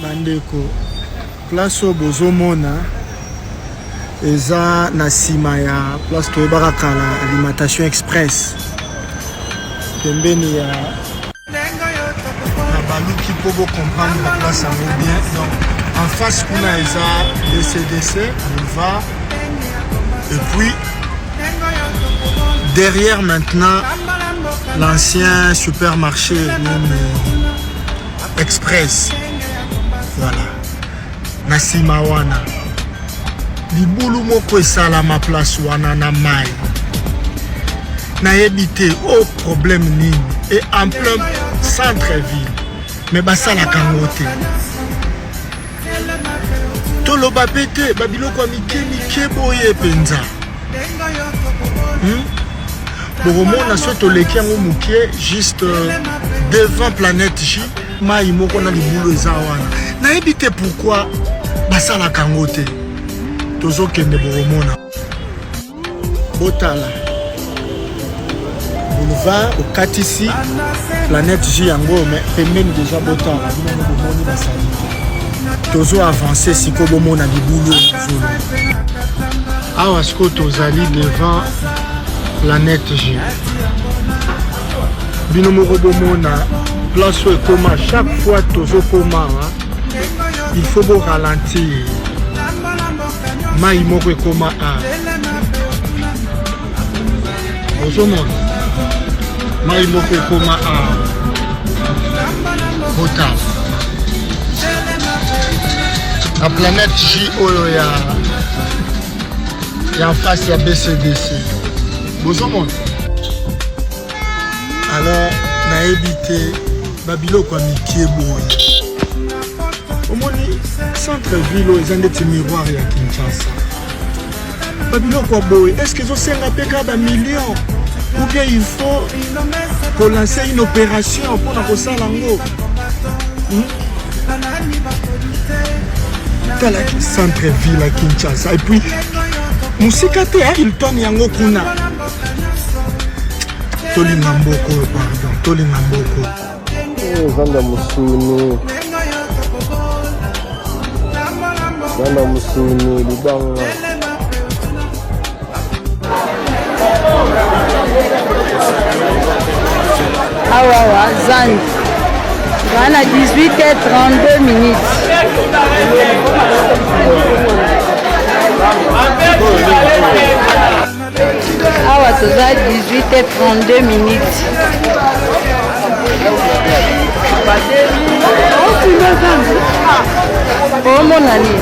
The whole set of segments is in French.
Bandeko, place au Bozomona, eza na sima ya place toyebaka kala alimentation express. Pembeni ya na baluki pour vous comprendre la place en bien. Donc en face kuna eza DCDC, Boulevard. Et puis derrière maintenant l'ancien supermarché Express. Voilà. Nasima wana. Libulu moko esala ma place wana na mai. Na évité au problème nini. Et en plein centre-ville. Mais basala kangote. Toloba pete, babiloko mike boye penza. Boromona soto leki yango mukie juste devant Planète J. Mai moko na libulu eza wana. Na évité pourquoi basala kangote. Tozo kende boromona. Botala. Boulevard au Katisi, Planète J yango mais pembeni déjà botala. Bino bomoni basali. Tozo avancer siko bomona libulu zolo. Awa siko tozali devant Planète J. Bino moko bomona place où comment chaque fois tozo koma il faut beau ralentir. Mai moko koma a. Ozomona. Mai moko koma a. Hotel. La Planète J oyo ya en face ya BCDC. Ozomona. Alors na évité babilo kwa mikie boye. Omoni centre-ville ils ont des miroirs ya Kinshasa. Babilo kwa boye, est-ce qu'ils ont senga peka ba millions ou bien il faut pour lancer une opération pour na kosala ngo. Dans la centre-ville à Kinshasa et puis musikate il tourne yango kuna. Tolinga mboko pardon, tolinga mboko. Zanda musuni. Zanda musuni libanga. Awawa Zand. Voilà 18h32 minutes. Awa toza 18h32 minutes. Oh mon ami.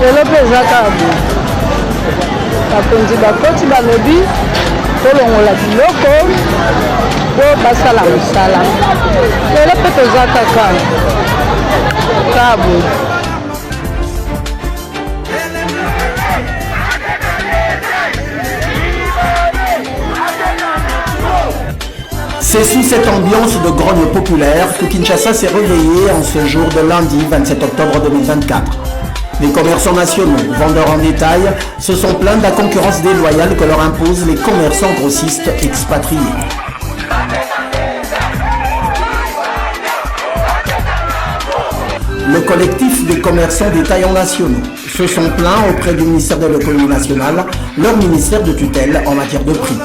Lelo peza kabu. Bakonzi bakoti balobi tolongola biloko po basala mosala. Lelo pe toza kaka kabu. C'est sous cette ambiance de grogne populaire que Kinshasa s'est réveillé en ce jour de lundi 27 octobre 2024. Les commerçants nationaux, vendeurs en détail, se sont plaints de la concurrence déloyale que leur imposent les commerçants grossistes expatriés. Le collectif des commerçants détaillants nationaux se sont plaints auprès du ministère de l'économie nationale, leur ministère de tutelle en matière de prix.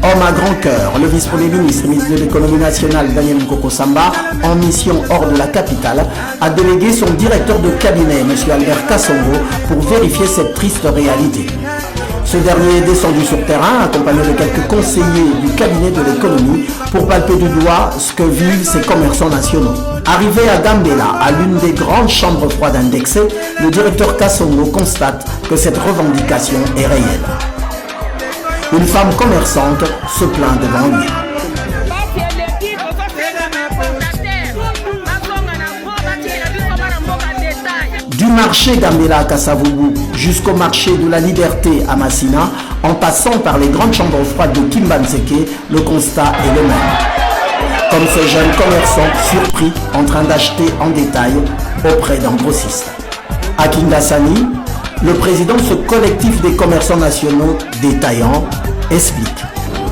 Homme à grand cœur, le vice-premier ministre de l'économie nationale Daniel Nkoko Samba, en mission hors de la capitale, a délégué son directeur de cabinet, M. Albert Kassongo, pour vérifier cette triste réalité. Ce dernier est descendu sur terrain, accompagné de quelques conseillers du cabinet de l'économie, pour palper du doigt ce que vivent ces commerçants nationaux. Arrivé à Gambela, à l'une des grandes chambres froides indexées, le directeur Kassongo constate que cette revendication est réelle. Une femme commerçante se plaint devant lui. Du marché Gambela à Kasavubu jusqu'au marché de la Liberté à Massina, en passant par les grandes chambres froides de Kimbanseke, le constat est le même. Comme ce jeune commerçant surpris en train d'acheter en détail auprès d'un grossiste. À Kingasani, le président de ce collectif des commerçants nationaux détaillants explique.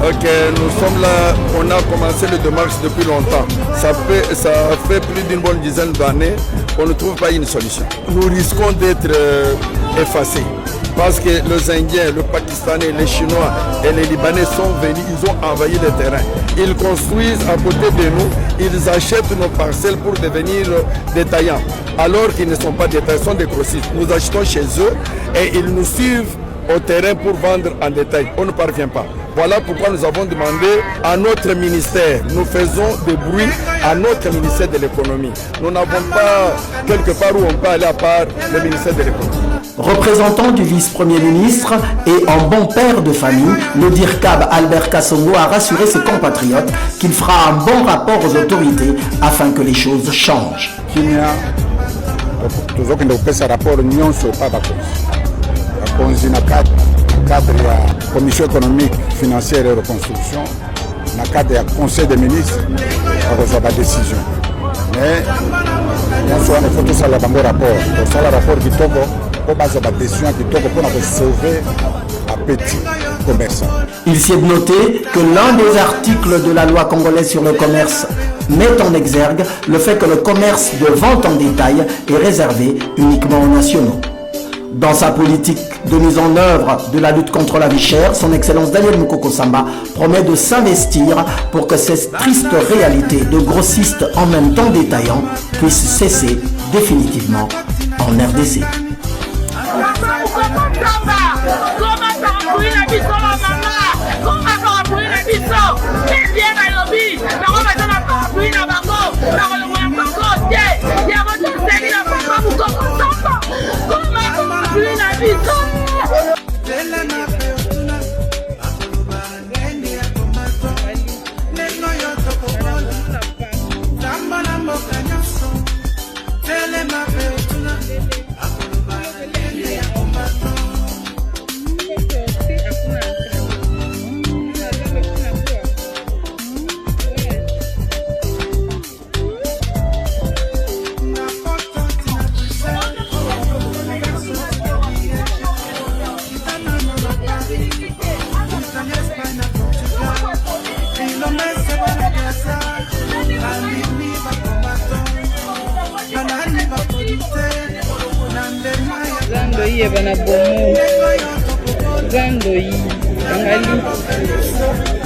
Ok, nous sommes là, on a commencé les démarches depuis longtemps. Ça fait plus d'une bonne dizaine d'années qu'on ne trouve pas une solution. Nous risquons d'être effacés. Parce que les Indiens, les Pakistanais, les Chinois et les Libanais sont venus, ils ont envahi le terrain. Ils construisent à côté de nous, ils achètent nos parcelles pour devenir détaillants. Alors qu'ils ne sont pas détaillants, ils sont des grossistes. Nous achetons chez eux et ils nous suivent au terrain pour vendre en détail. On ne parvient pas. Voilà pourquoi nous avons demandé à notre ministère, nous faisons des bruits à notre ministère de l'économie. Nous n'avons pas quelque part où on peut aller à part le ministère de l'économie. Représentant du vice-premier ministre et en bon père de famille, le DIRCAB Albert Kassongo a rassuré ses compatriotes qu'il fera un bon rapport aux autorités afin que les choses changent. Cadre de la commission économique, financière et reconstruction, dans le cadre du conseil des ministres, on reçoit la décision. Mais il faut tout ça le rapport. Pour ça, le rapport qui tombe, on base la décision qui tombe pour sauver un petit commerçant. Il s'y est noté que l'un des articles de la loi congolaise sur le commerce met en exergue le fait que le commerce de vente en détail est réservé uniquement aux nationaux. Dans sa politique de mise en œuvre de la lutte contre la vie chère, son Excellence Daniel Mukoko Samba promet de s'investir pour que cette triste réalité de grossistes en même temps détaillants puisse cesser définitivement en RDC.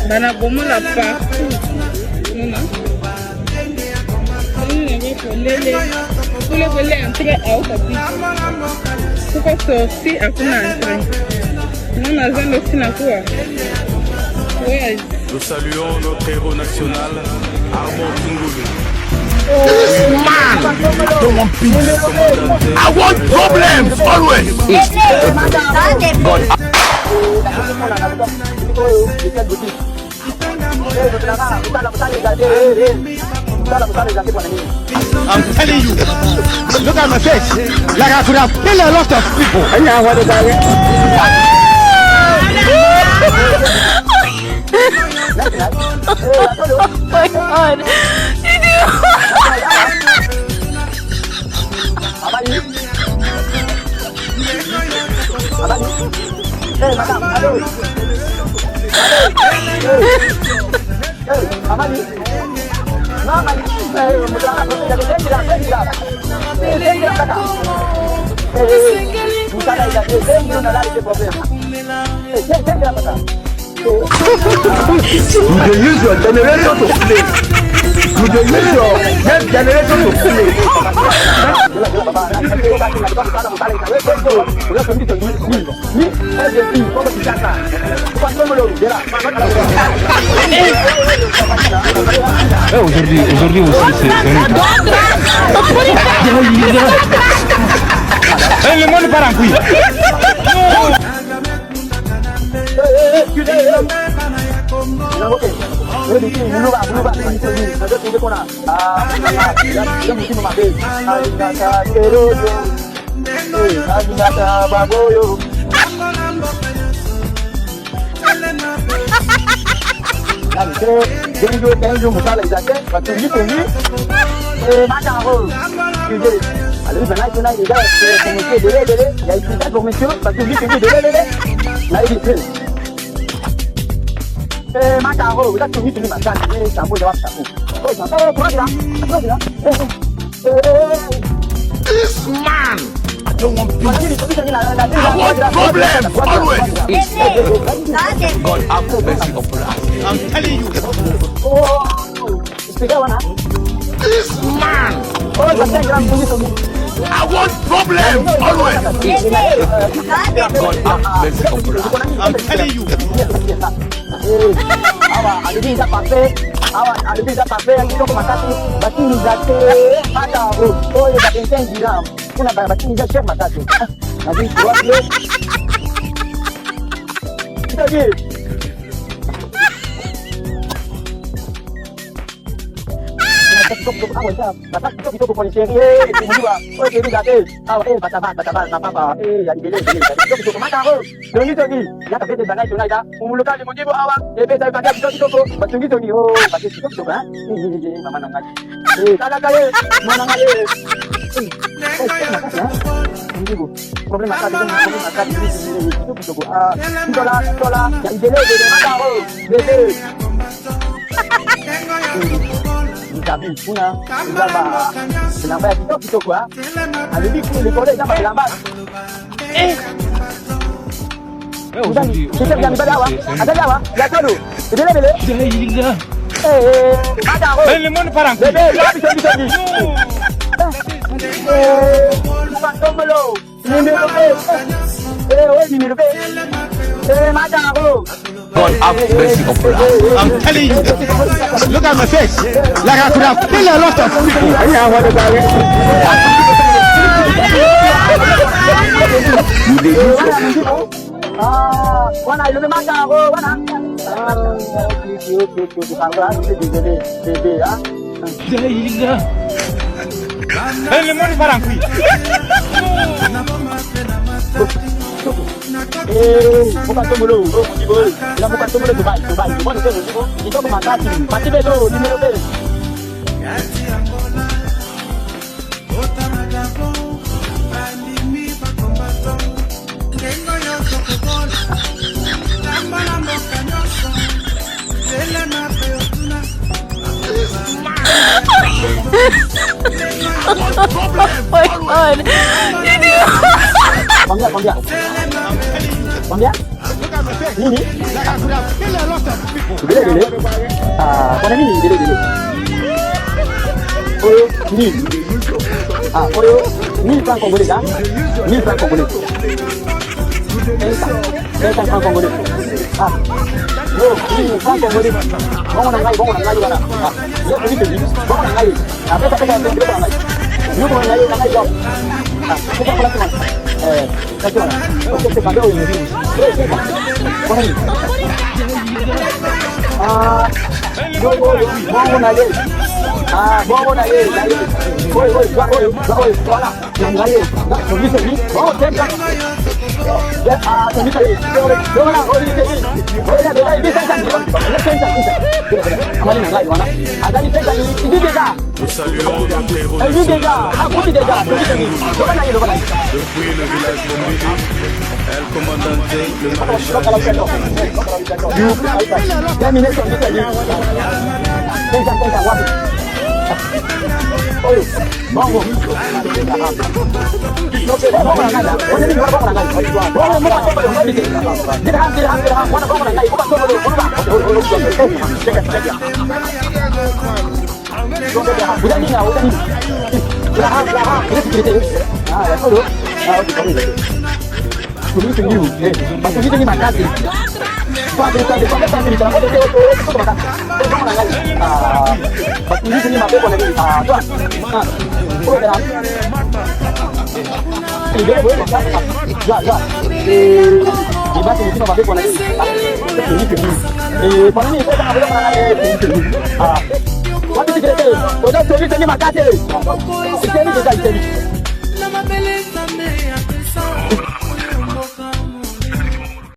Bana bomo la partout. Nona. Pour le voler entrer à Okapi. Pourquoi sortir à kuna entrer? Non, on a besoin de quoi? Oui. Nous saluons notre héros national, Armand Tungulu. Oh man, I don't want peace. I want problems always. I'm telling you, look at my face. Like I could have killed a lot of people. Oh my God. Hey, madame, allô. Amani. Non, Amani. You use your generator to play. You use your next generation to play. Aujourd'hui aussi c'est le monde part en couille. Mataro, vous êtes soumis sur ma carte, ça vaut d'avoir ça. Oh, ça va, comment tu vas? This man, I don't want peace. I want problems, always. God have mercy upon us. I'm telling you. This man, I want problems, always. God have mercy upon us. I'm telling you. Le monde part en couille. God have mercy upon us. I'm telling you. Look at my face. Like I could have killed a lot of people. Le monde part en couille. Oh my God. Combien? Nini? Délé. Mon ami, délé. Oyo, 1000. Oyo, 1000 francs congolais, hein? 1000 francs congolais. 500 francs congolais. Yo, 1000 francs congolais. Bon, on a gagné, voilà. Yo, je te dis, bon, on a gagné. Après, ça fait un peu de temps. Nous, on a gagné, c'est pas pour la semaine. C'est pas d'eau, Nous saluons notre héros depuis le village de Midi, El Commandante, le maréchal